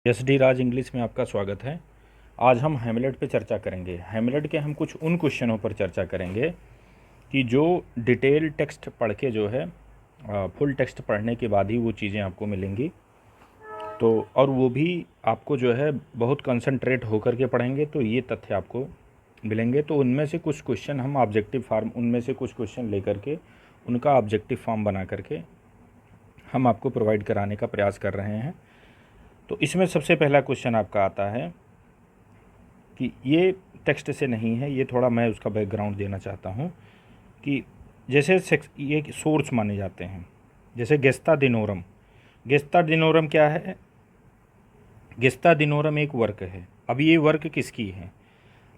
Yes D राज English में आपका स्वागत है। आज हम हैमलेट पे चर्चा करेंगे। हैमलेट के हम कुछ उन क्वेश्चनों पर चर्चा करेंगे कि जो डिटेल टेक्स्ट पढ़ के जो है फुल टेक्स्ट पढ़ने के बाद ही वो चीज़ें आपको मिलेंगी। तो और वो भी आपको जो है बहुत कंसंट्रेट होकर के पढ़ेंगे तो ये तथ्य आपको मिलेंगे। तो उनमें से कुछ क्वेश्चन हम ऑब्जेक्टिव फॉर्म उनमें से कुछ क्वेश्चन लेकर के उनका ऑब्जेक्टिव फॉर्म बना करके हम आपको प्रोवाइड कराने का प्रयास कर रहे हैं। तो इसमें सबसे पहला क्वेश्चन आपका आता है कि ये टेक्स्ट से नहीं है, ये थोड़ा मैं उसका बैकग्राउंड देना चाहता हूँ कि जैसे ये सोर्स माने जाते हैं, जैसे गेस्ता दिनोरम। गेस्ता दिनोरम क्या है? गेस्ता दिनोरम एक वर्क है। अब ये वर्क किसकी है?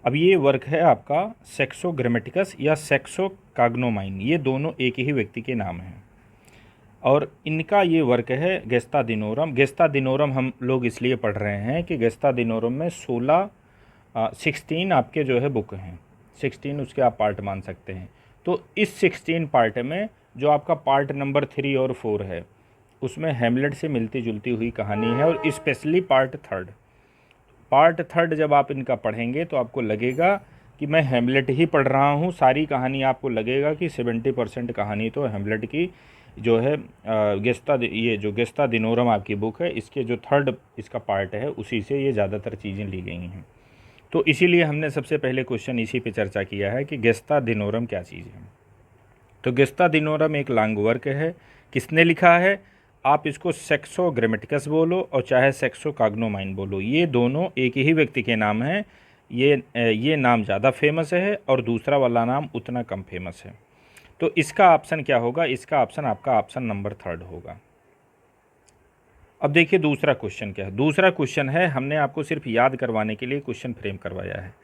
अब ये वर्क है आपका सेक्सो ग्रामेटिकस या सेक्सो काग्नोमाइन, ये दोनों एक ही व्यक्ति के नाम हैं और इनका ये वर्क है गेस्ता दिनोरम। गेस्ता दिनोरम हम लोग इसलिए पढ़ रहे हैं कि गेस्ता दिनोरम में 16 आपके जो है बुक हैं, 16 उसके आप पार्ट मान सकते हैं। तो इस 16 पार्ट में जो आपका पार्ट नंबर 3 और 4 है उसमें हैमलेट से मिलती जुलती हुई कहानी है और स्पेशली पार्ट थर्ड जब आप इनका पढ़ेंगे तो आपको लगेगा कि मैं हैमलेट ही पढ़ रहा हूँ। सारी कहानी आपको लगेगा कि 70% कहानी तो हैमलेट की जो है ये जो गेस्ता दिनोरम आपकी बुक है इसके जो थर्ड इसका पार्ट है उसी से ये ज़्यादातर चीज़ें ली गई हैं। तो इसीलिए हमने सबसे पहले क्वेश्चन इसी पे चर्चा किया है कि गेस्ता दिनोरम क्या चीज़ है। तो गेस्ता दिनोरम एक लॉन्ग वर्क है। किसने लिखा है? आप इसको सेक्सो ग्रामेटिकस बोलो और चाहे सेक्सो काग्नोमाइन बोलो, ये दोनों एक ही व्यक्ति के नाम हैं। ये नाम ज़्यादा फेमस है और दूसरा वाला नाम उतना कम फेमस है। तो इसका ऑप्शन क्या होगा? इसका ऑप्शन आपका ऑप्शन नंबर 3 होगा। अब देखिए दूसरा क्वेश्चन क्या है। दूसरा क्वेश्चन है, हमने आपको सिर्फ याद करवाने के लिए क्वेश्चन फ्रेम करवाया है।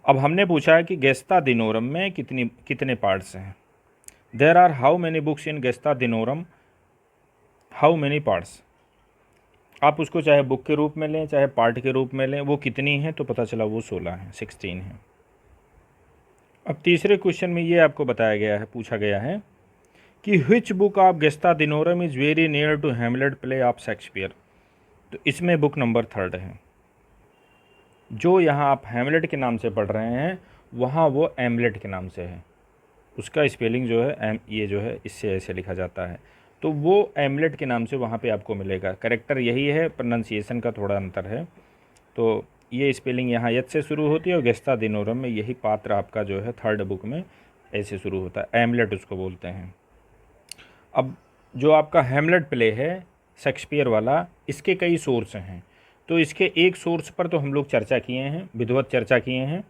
अब हमने पूछा है कि गेस्ता दिनोरम में कितने पार्ट्स हैं। There are how many books in Gesta Danorum, how many parts. आप उसको चाहे बुक के रूप में लें चाहे पार्ट के रूप में लें, वो कितनी हैं तो पता चला वो 16 हैं, 16 हैं। अब तीसरे क्वेश्चन में ये आपको बताया गया है, पूछा गया है कि which book of Gesta Danorum is very near to Hamlet play of Shakespeare. तो इसमें बुक नंबर 3 है। जो यहाँ आप हैमलेट के नाम से पढ़ रहे हैं वहाँ वो एमलेट के नाम से है। उसका स्पेलिंग जो है ये जो है इससे ऐसे लिखा जाता है, तो वो एमलेट के नाम से वहाँ पे आपको मिलेगा। करेक्टर यही है, प्रोनाउंसिएशन का थोड़ा अंतर है। तो ये स्पेलिंग यहाँ यत से शुरू होती है और गेस्ता दिनोरम में यही पात्र आपका जो है थर्ड बुक में ऐसे शुरू होता है, एमलेट उसको बोलते हैं। अब जो आपका हैमलेट प्ले है शेक्सपियर वाला, इसके कई सोर्स हैं। तो इसके एक सोर्स पर तो हम लोग चर्चा किए हैं, विधिवत चर्चा किए हैं।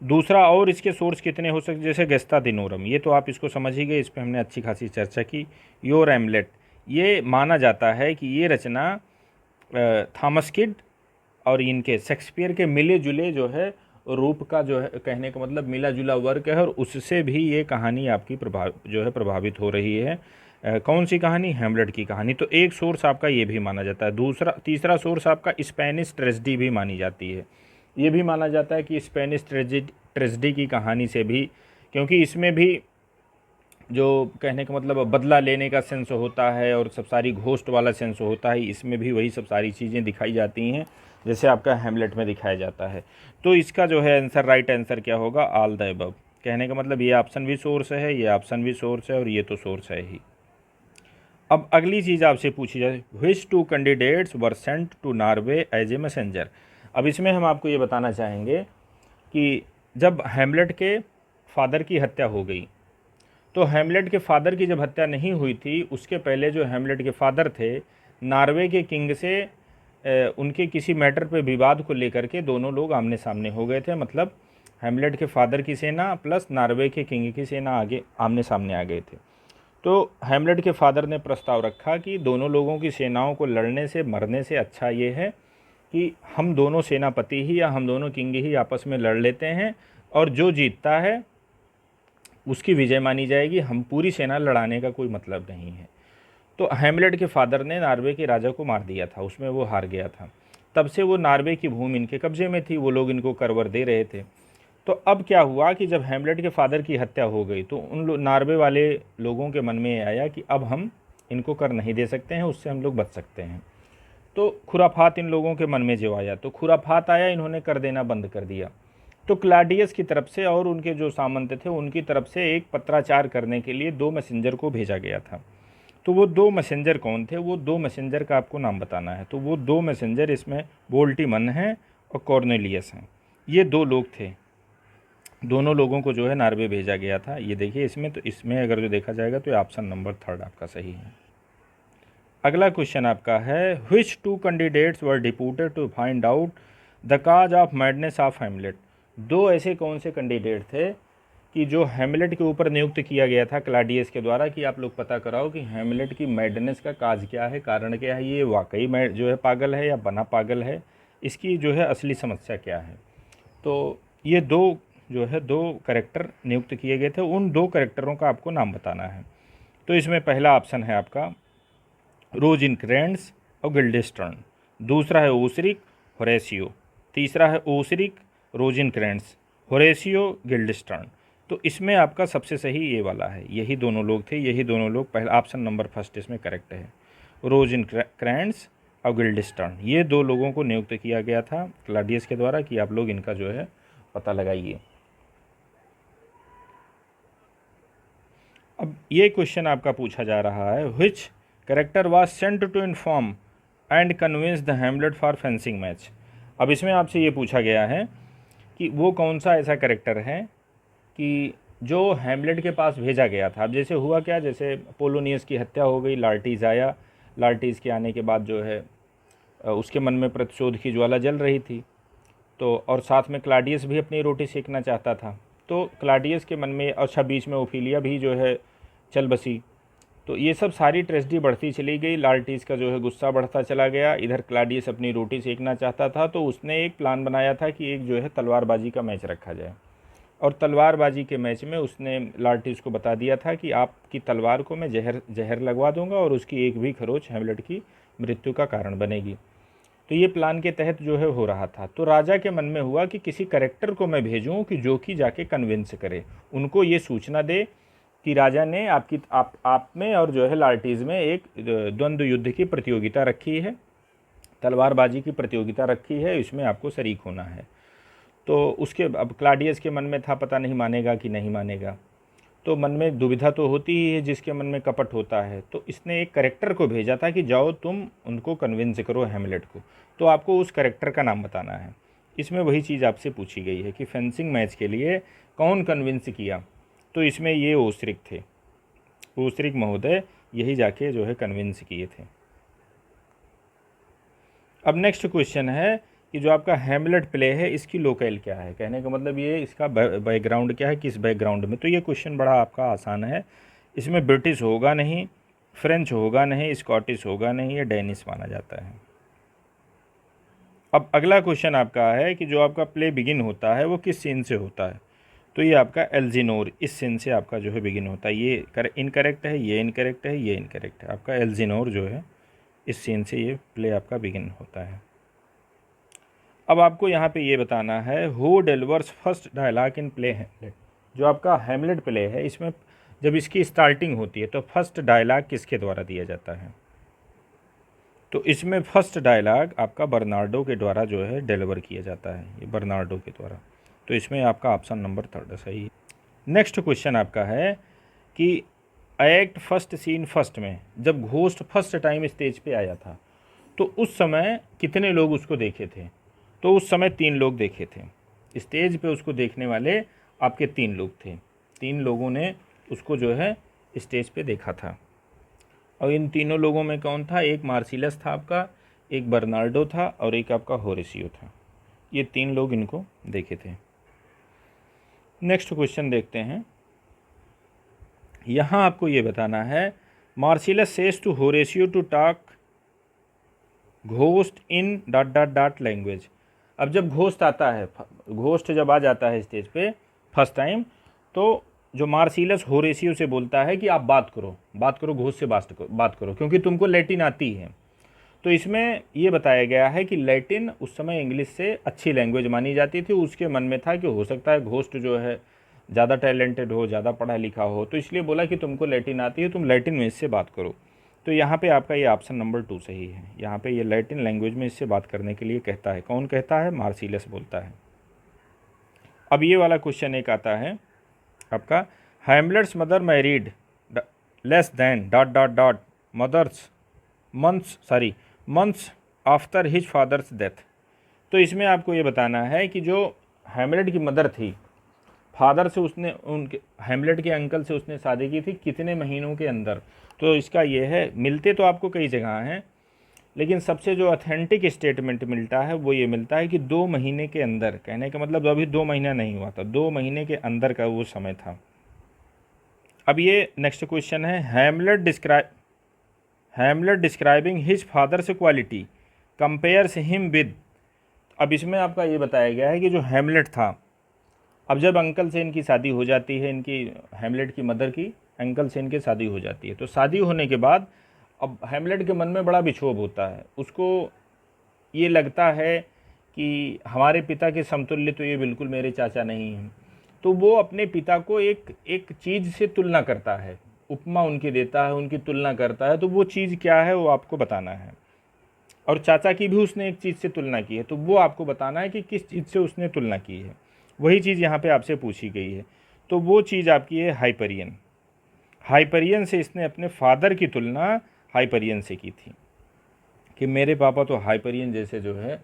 दूसरा और इसके सोर्स कितने हो सकते, जैसे गेस्ता दिनोरम, ये तो आप इसको समझ ही गए, इस पर हमने अच्छी खासी चर्चा की। योर एमलेट, ये माना जाता है कि ये रचना थॉमस किड और इनके शेक्सपियर के मिले जुले जो है रूप का जो है, कहने का मतलब मिला जुला वर्क है और उससे भी ये कहानी आपकी प्रभावित हो रही है। कौन सी कहानी? हैमलेट की कहानी। तो एक सोर्स आपका ये भी माना जाता है। तीसरा सोर्स आपका स्पेनिश ट्रेजेडी भी मानी जाती है। ये भी माना जाता है कि स्पेनिश ट्रेजेडी की कहानी से भी, क्योंकि इसमें भी जो कहने का मतलब बदला लेने का सेंस होता है और सब सारी घोस्ट वाला सेंस होता है, इसमें भी वही सब सारी चीज़ें दिखाई जाती हैं जैसे आपका हैमलेट में दिखाया जाता है। तो इसका जो है आंसर, राइट आंसर क्या होगा? All the above. कहने का मतलब ये ऑप्शन भी सोर्स है, ये ऑप्शन भी सोर्स है और ये तो सोर्स है ही। अब अगली चीज़ आपसे पूछी जाए, which 2 candidates were sent to Norway as a messenger. अब इसमें हम आपको ये बताना चाहेंगे कि जब हैमलेट के फादर की हत्या हो गई, तो हैमलेट के फादर की जब हत्या नहीं हुई थी उसके पहले जो हैमलेट के फादर थे, नॉर्वे के किंग से उनके किसी मैटर पे विवाद को लेकर के दोनों लोग आमने सामने हो गए थे। मतलब हैमलेट के फादर की सेना प्लस नॉर्वे के किंग की सेना आगे आमने सामने आ गए थे। तो हैमलेट के फादर ने प्रस्ताव रखा कि दोनों लोगों की सेनाओं को लड़ने से मरने से अच्छा ये है कि हम दोनों सेनापति ही या हम दोनों किंग ही आपस में लड़ लेते हैं और जो जीतता है उसकी विजय मानी जाएगी, हम पूरी सेना लड़ाने का कोई मतलब नहीं है। तो हैमलेट के फादर ने नॉर्वे के राजा को मार दिया था, उसमें वो हार गया था। तब से वो नॉर्वे की भूमि इनके कब्जे में थी, वो लोग इनको करवर दे रहे थे। तो अब क्या हुआ कि जब हैमलेट के फादर की हत्या हो गई तो उन नॉर्वे वाले लोगों के मन में आया कि अब हम इनको कर नहीं दे सकते हैं, उससे हम लोग बच सकते हैं। तो खुराफात इन लोगों के मन में जो आया, तो खुराफात आया, इन्होंने कर देना बंद कर दिया। तो क्लाडियस की तरफ से और उनके जो सामंत थे उनकी तरफ से एक पत्राचार करने के लिए 2 मैसेंजर को भेजा गया था। तो वो 2 मैसेंजर कौन थे? वो 2 मैसेंजर का आपको नाम बताना है। तो वो 2 मैसेंजर इसमें वोल्टीमन हैं और कॉर्नेलियस हैं। ये 2 लोग थे, दोनों लोगों को जो है नॉर्वे भेजा गया था। ये देखिए इसमें, तो इसमें अगर जो देखा जाएगा तो ऑप्शन नंबर 3 आपका सही है। अगला क्वेश्चन आपका है, which 2 candidates were deputed to find out the cause of madness of Hamlet. 2 ऐसे कौन से कैंडिडेट थे कि जो हैमलेट के ऊपर नियुक्त किया गया था क्लाडियस के द्वारा कि आप लोग पता कराओ कि हैमलेट की मैडनेस का काज क्या है, कारण क्या है, ये वाकई में जो है पागल है या बना पागल है, इसकी जो है असली समस्या क्या है। तो ये 2 कैरेक्टर नियुक्त किए गए थे, उन 2 कैरेक्टरों का आपको नाम बताना है। तो इसमें पहला ऑप्शन है आपका रोज़ेनक्रेंट्ज़ और गिल्डेस्टर्न, दूसरा है ओसरिक, होरेशियो, तीसरा है ओसरिक, रोज़ेनक्रेंट्ज़, होरेशियो, गिल्डेस्टर्न। तो इसमें आपका सबसे सही ये वाला है, यही दोनों लोग थे, यही दोनों लोग, पहला ऑप्शन नंबर 1 इसमें करेक्ट है, रोज़ेनक्रेंट्ज़ और गिल्डेस्टर्न। ये 2 लोगों को नियुक्त किया गया था क्लाडियस के द्वारा कि आप लोग इनका जो है पता लगाइए। अब ये क्वेश्चन आपका पूछा जा रहा है, which character was sent to inform and convince the Hamlet for fencing match. अब इसमें आपसे ये पूछा गया है कि वो कौन सा ऐसा कैरेक्टर है कि जो हैमलेट के पास भेजा गया था। अब जैसे हुआ क्या, जैसे पोलोनियस की हत्या हो गई, लार्टीज़ आया, लार्टीज़ के आने के बाद जो है उसके मन में प्रतिशोध की ज्वाला जल रही थी, तो और साथ में क्लाडियस भी अपनी रोटी सेकना चाहता था। तो क्लाडियस के मन में, अच्छा बीच में ओफिलिया भी जो है चल बसी। तो ये सब सारी ट्रेजेडी बढ़ती चली गई, लार्टीज़ का जो है गुस्सा बढ़ता चला गया, इधर क्लाडियस अपनी रोटी सेकना चाहता था। तो उसने एक प्लान बनाया था कि एक जो है तलवारबाजी का मैच रखा जाए, और तलवारबाजी के मैच में उसने लार्टीज़ को बता दिया था कि आपकी तलवार को मैं जहर लगवा दूंगा और उसकी एक भी खरोच हैमलेट की मृत्यु का कारण बनेगी। तो ये प्लान के तहत जो है हो रहा था। तो राजा के मन में हुआ कि किसी कैरेक्टर को मैं भेजूं कि जो कि जाके कन्विंस करे, उनको ये सूचना दे कि राजा ने आप में और जो है लार्टीज़ में एक द्वंद्व युद्ध की प्रतियोगिता रखी है, तलवारबाजी की प्रतियोगिता रखी है, इसमें आपको शरीक होना है। तो उसके अब क्लाडियस के मन में था पता नहीं मानेगा कि नहीं मानेगा, तो मन में दुविधा तो होती ही है जिसके मन में कपट होता है। तो इसने एक कैरेक्टर को भेजा था कि जाओ तुम उनको कन्विंस करो हैमलेट को। तो आपको उस कैरेक्टर का नाम बताना है। इसमें वही चीज़ आपसे पूछी गई है कि फेंसिंग मैच के लिए कौन कन्विंस किया। तो इसमें ये ओसरिक थे, ओसरिक महोदय यही जाके जो है कन्विंस किए थे। अब नेक्स्ट क्वेश्चन है कि जो आपका हैमलेट प्ले है इसकी लोकेल क्या है, कहने का मतलब ये इसका बैकग्राउंड क्या है, किस बैकग्राउंड में। तो ये क्वेश्चन बड़ा आपका आसान है, इसमें ब्रिटिश होगा नहीं, फ्रेंच होगा नहीं, स्कॉटिश होगा नहीं, ये डेनिश माना जाता है। अब अगला क्वेश्चन आपका है कि जो आपका प्ले बिगिन होता है वो किस सीन से होता है। तो ये आपका एल्जिनोर, इस सीन से आपका जो है बिगिन होता है। ये इनकरेक्ट है, ये इनकरेक्ट है, ये इनकरेक्ट है। आपका एल्जिनोर जो है इस सीन से ये प्ले आपका बिगिन होता है। अब आपको यहाँ पे ये बताना है, who delivers first dialogue in play Hamlet. जो आपका हैमलेट प्ले है इसमें जब इसकी स्टार्टिंग होती है तो फर्स्ट डायलॉग किसके द्वारा दिया जाता है। तो इसमें फर्स्ट डायलॉग आपका बर्नार्डो के द्वारा जो है डिलीवर किया जाता है, ये बर्नार्डो के द्वारा। तो इसमें आपका ऑप्शन नंबर 3 सही है। नेक्स्ट क्वेश्चन आपका है कि एक्ट फर्स्ट सीन फर्स्ट में जब घोस्ट फर्स्ट टाइम स्टेज पे आया था तो उस समय कितने लोग उसको देखे थे। तो उस समय 3 लोग देखे थे, स्टेज पे उसको देखने वाले आपके 3 लोग थे। 3 लोगों ने उसको जो है स्टेज पे देखा था, और इन तीनों लोगों में कौन था, एक मार्सिलस था आपका, एक बर्नार्डो था और एक आपका होरेशियो था। ये 3 लोग इनको देखे थे। नेक्स्ट क्वेश्चन देखते हैं। यहाँ आपको ये बताना है, Marcellus says to Horatio to talk ghost in ... language. अब जब घोस्ट आता है, घोस्ट जब आ जाता है स्टेज पे फर्स्ट टाइम, तो जो मार्सिलस होरेशियो से बोलता है कि आप बात करो घोस्ट से बात करो क्योंकि तुमको लैटिन आती है। तो इसमें ये बताया गया है कि लैटिन उस समय इंग्लिश से अच्छी लैंग्वेज मानी जाती थी। उसके मन में था कि हो सकता है घोस्ट जो है ज़्यादा टैलेंटेड हो, ज़्यादा पढ़ा लिखा हो, तो इसलिए बोला कि तुमको लैटिन आती है, तुम लैटिन में इससे बात करो। तो यहाँ पे आपका ये ऑप्शन नंबर 2 सही है। यहाँ पे ये लैटिन लैंग्वेज में इससे बात करने के लिए कहता है। कौन कहता है? मार्सिलस बोलता है। अब ये वाला क्वेश्चन एक आता है आपका, Hamlet's mother married less than dot dot dot mother's months after his father's death. तो इसमें आपको ये बताना है कि जो हैमलेट की मदर थी, फादर से उसने उनके हैमलेट के अंकल से उसने शादी की थी कितने महीनों के अंदर। तो इसका ये है, मिलते तो आपको कई जगह हैं, लेकिन सबसे जो ऑथेंटिक स्टेटमेंट मिलता है वो ये मिलता है कि 2 महीने के अंदर। कहने का मतलब अभी 2 महीना नहीं हुआ था, 2 महीने के अंदर का वो समय था। अब ये नेक्स्ट क्वेश्चन है, Hamlet describing his father's quality compares him with. अब इसमें आपका ये बताया गया है कि जो हैमलेट था, अब जब अंकल से इनकी शादी हो जाती है, इनकी हैमलेट की मदर की अंकल से इनकी शादी हो जाती है, तो शादी होने के बाद अब हैमलेट के मन में बड़ा विक्षोभ होता है। उसको ये लगता है कि हमारे पिता के समतुल्य तो ये बिल्कुल मेरे चाचा नहीं हैं। तो वो अपने पिता को एक चीज़ से तुलना करता है, उपमा उनकी देता है, उनकी तुलना करता है। तो वो चीज़ क्या है वो आपको बताना है। और चाचा की भी उसने एक चीज़ से तुलना की है, तो वो आपको बताना है कि किस चीज़ से उसने तुलना की है। वही चीज़ यहाँ पे आपसे पूछी गई है। तो वो चीज़ आपकी है हाइपरियन। हाइपरियन से इसने अपने फादर की तुलना हाइपरियन से की थी कि मेरे पापा तो हाइपरियन जैसे जो है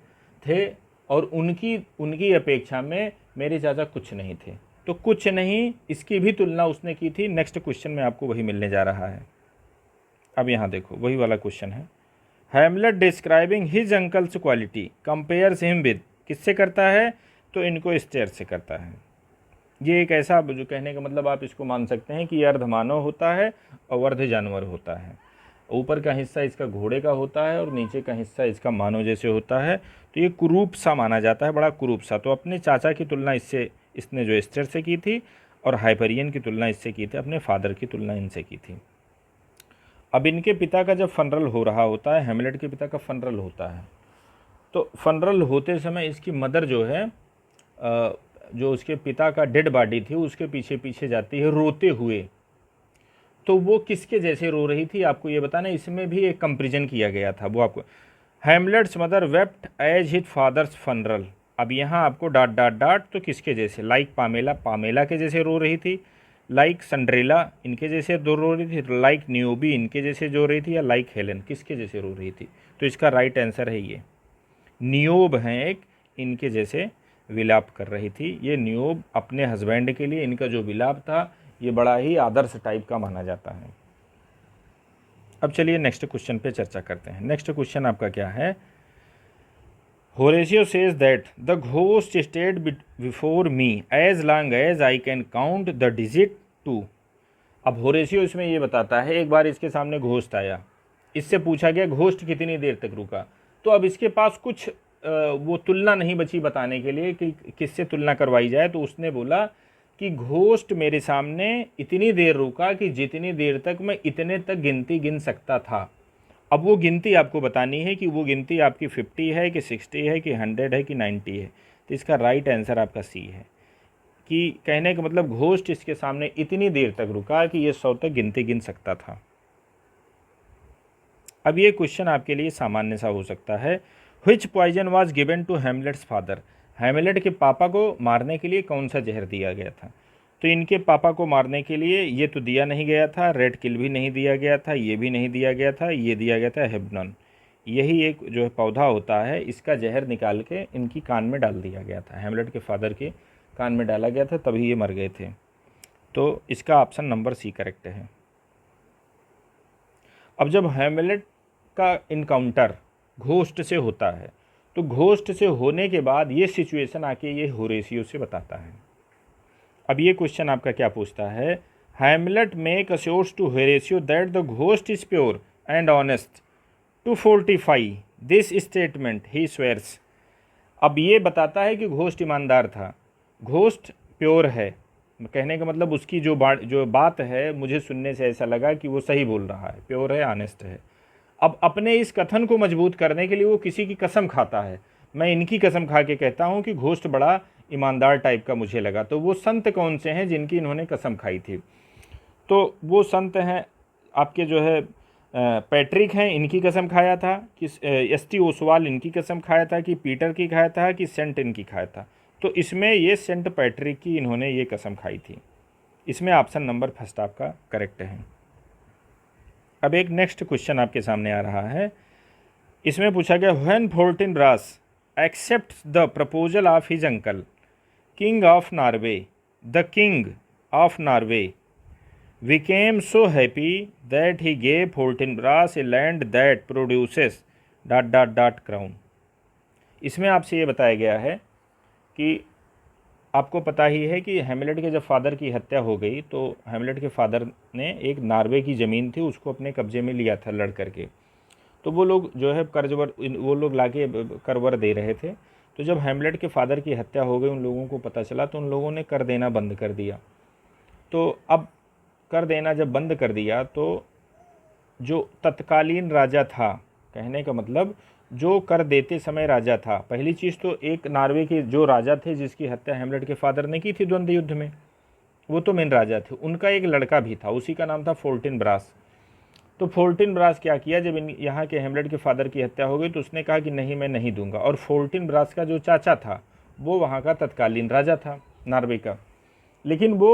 थे, और उनकी अपेक्षा में मेरे चाचा कुछ नहीं थे। तो कुछ नहीं, इसकी भी तुलना उसने की थी। नेक्स्ट क्वेश्चन में आपको वही मिलने जा रहा है। अब यहाँ देखो, वही वाला क्वेश्चन है, Hamlet describing his uncle's quality compares him with, किससे करता है? तो इनको स्टेयर से करता है। ये एक ऐसा जो कहने का मतलब आप इसको मान सकते हैं कि ये अर्धमानव होता है और अर्ध जानवर होता है। ऊपर का हिस्सा इसका घोड़े का होता है और नीचे का हिस्सा इसका मानव जैसे होता है। तो ये कुरूप सा माना जाता है, बड़ा कुरूप सा। तो अपने चाचा की तुलना इससे इसने जो स्टेयर से की थी, और हाइपरियन की तुलना इससे की थी, अपने फादर की तुलना इनसे की थी। अब इनके पिता का जब फनरल हो रहा होता है, हैमलेट के पिता का फनरल होता है, तो फनरल होते समय इसकी मदर जो है, जो उसके पिता का डेड बॉडी थी, उसके पीछे पीछे जाती है रोते हुए। तो वो किसके जैसे रो रही थी आपको ये बताना। इसमें भी एक कंपेरिजन किया गया था, वो आपको, Hamlet's mother wept as his father's funeral. अब यहाँ आपको डॉट डॉट डॉट, तो किसके जैसे? लाइक पामेला के जैसे रो रही थी, लाइक संड्रेला इनके जैसे रो रही थी, लाइक न्यूबी इनके जैसे रो रही थी, या लाइक हेलन किसके जैसे रो रही थी? तो इसका राइट आंसर है ये नियोब हैं, एक इनके जैसे विलाप कर रही थी। ये नियोब अपने हस्बैंड के लिए इनका जो विलाप था, ये बड़ा ही आदर्श टाइप का माना जाता है। अब चलिए नेक्स्ट क्वेश्चन पे चर्चा करते हैं। नेक्स्ट क्वेश्चन आपका क्या है, Horatio says that the ghost stayed before me as long as I can count the digit 2। अब होरेशियो इसमें ये बताता है, एक बार इसके सामने घोस्ट आया, इससे पूछा गया घोस्ट कितनी देर तक रुका। तो अब इसके पास कुछ वो तुलना नहीं बची बताने के लिए कि किससे तुलना करवाई जाए। तो उसने बोला कि घोस्ट मेरे सामने इतनी देर रुका कि जितनी देर तक मैं इतने तक गिनती गिन सकता था। अब वो गिनती आपको बतानी है कि वो गिनती आपकी 50 है कि 60 है कि 100 है कि 90 है। तो इसका राइट आंसर आपका सी है, कि कहने का मतलब घोस्ट इसके सामने इतनी देर तक रुका कि ये 100 तक गिनती गिन सकता था। अब ये क्वेश्चन आपके लिए सामान्य सा हो सकता है, which poison was given to Hamlet's father. Hamlet के पापा को मारने के लिए कौन सा जहर दिया गया था? तो इनके पापा को मारने के लिए ये तो दिया नहीं गया था, रेड किल भी नहीं दिया गया था, ये भी नहीं दिया गया था, ये दिया गया था हेबनॉन। यही एक जो है पौधा होता है, इसका जहर निकाल के इनकी कान में डाल दिया गया था, हैमलेट के फादर के कान में डाला गया था, तभी ये मर गए थे। तो इसका ऑप्शन नंबर सी करेक्ट है। अब जब हैमलेट का इनकाउंटर घोस्ट से होता है, तो घोस्ट से होने के बाद ये सिचुएशन आके ये होरेशियो से बताता है। अब ये क्वेश्चन आपका क्या पूछता है, Hamlet make assures to Horatio that the ghost is pure and honest to fortify this statement he swears. अब ये बताता है कि घोस्ट ईमानदार था, घोस्ट प्योर है। कहने का मतलब उसकी जो बात है, मुझे सुनने से ऐसा लगा कि वो सही बोल रहा है, प्योर है, ऑनेस्ट है। अब अपने इस कथन को मजबूत करने के लिए वो किसी की कसम खाता है। मैं इनकी कसम खा के कहता हूँ कि घोस्ट बड़ा ईमानदार टाइप का मुझे लगा। तो वो संत कौन से हैं जिनकी इन्होंने कसम खाई थी? तो वो संत हैं आपके जो है पैट्रिक हैं, इनकी कसम खाया था कि एस.टी. ओसवाल इनकी कसम खाया था कि पीटर की खाया था कि सेंट इनकी खाया था। तो इसमें ये सेंट पैट्रिक की इन्होंने ये कसम खाई थी। इसमें ऑप्शन नंबर फर्स्ट आपका करेक्ट है। अब एक नेक्स्ट क्वेश्चन आपके सामने आ रहा है। इसमें पूछा गया, when Fortinbras accept the proposal of his uncle king of Norway, the king of Norway became so happy that he gave Fortinbras a land that produces ... crown। इसमें आपसे ये बताया गया है कि आपको पता ही है कि हैमलेट के जब फादर की हत्या हो गई तो हैमलेट के फादर ने एक नॉर्वे की ज़मीन थी उसको अपने कब्जे में लिया था लड़ करके। तो वो लोग जो है कर्जवर वो लोग लाके करवर दे रहे थे। तो जब हैमलेट के फादर की हत्या हो गई उन लोगों को पता चला तो उन लोगों ने कर देना बंद कर दिया। तो अब कर देना जब बंद कर दिया तो जो तत्कालीन राजा था, कहने का मतलब जो कर देते समय राजा था, पहली चीज़ तो एक नॉर्वे के जो राजा थे जिसकी हत्या हैमलेट के फादर ने की थी द्वंद्व युद्ध में, वो तो मेन राजा थे। उनका एक लड़का भी था, उसी का नाम था फोर्टिनब्रास। तो फोर्टिनब्रास क्या किया, जब यहाँ के हैमलेट के फादर की हत्या हो गई तो उसने कहा कि नहीं मैं नहीं दूंगा। और फोर्टिनब्रास का जो चाचा था वो वहाँ का तत्कालीन राजा था नॉर्वे का, लेकिन वो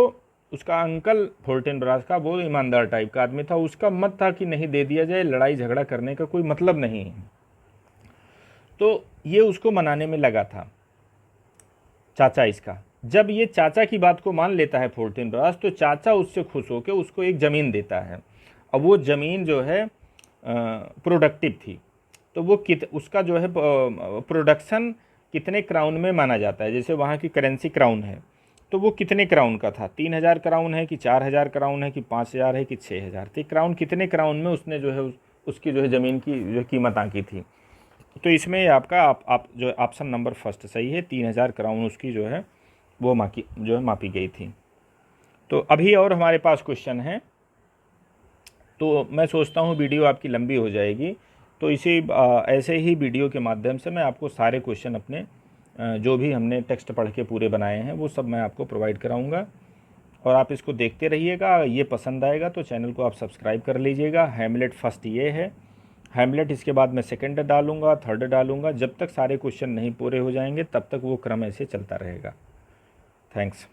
उसका अंकल फोर्टिनब्रास का वो ईमानदार टाइप का आदमी था, उसका मत था कि नहीं दे दिया जाए, लड़ाई झगड़ा करने का कोई मतलब नहीं है। तो ये उसको मनाने में लगा था चाचा इसका। जब ये चाचा की बात को मान लेता है फोर्टिनब्रास तो चाचा उससे खुश होकर उसको एक ज़मीन देता है। अब वो ज़मीन जो है प्रोडक्टिव थी, तो वो उसका जो है प्रोडक्शन कितने क्राउन में माना जाता है, जैसे वहाँ की करेंसी क्राउन है तो वो कितने क्राउन का था, 3000 क्राउन है कि 4000 क्राउन है कि 5000 है कि 6000, तो क्राउन कितने क्राउन में उसने जो है उसकी जो है ज़मीन की जो कीमत आंकी थी। तो इसमें आपका आप जो ऑप्शन नंबर फर्स्ट सही है, 3000 क्राउन उसकी जो है वो मापी गई थी। तो अभी और हमारे पास क्वेश्चन है, तो मैं सोचता हूँ वीडियो आपकी लंबी हो जाएगी, तो इसी ऐसे ही वीडियो के माध्यम से मैं आपको सारे क्वेश्चन अपने जो भी हमने टेक्स्ट पढ़ के पूरे बनाए हैं वो सब मैं आपको प्रोवाइड कराऊंगा और आप इसको देखते रहिएगा। ये पसंद आएगा तो चैनल को आप सब्सक्राइब कर लीजिएगा। हैमलेट फर्स्ट ये है, हैमलेट इसके बाद मैं सेकंड डालूंगा, थर्ड डालूंगा, जब तक सारे क्वेश्चन नहीं पूरे हो जाएंगे तब तक वो क्रम ऐसे चलता रहेगा। थैंक्स।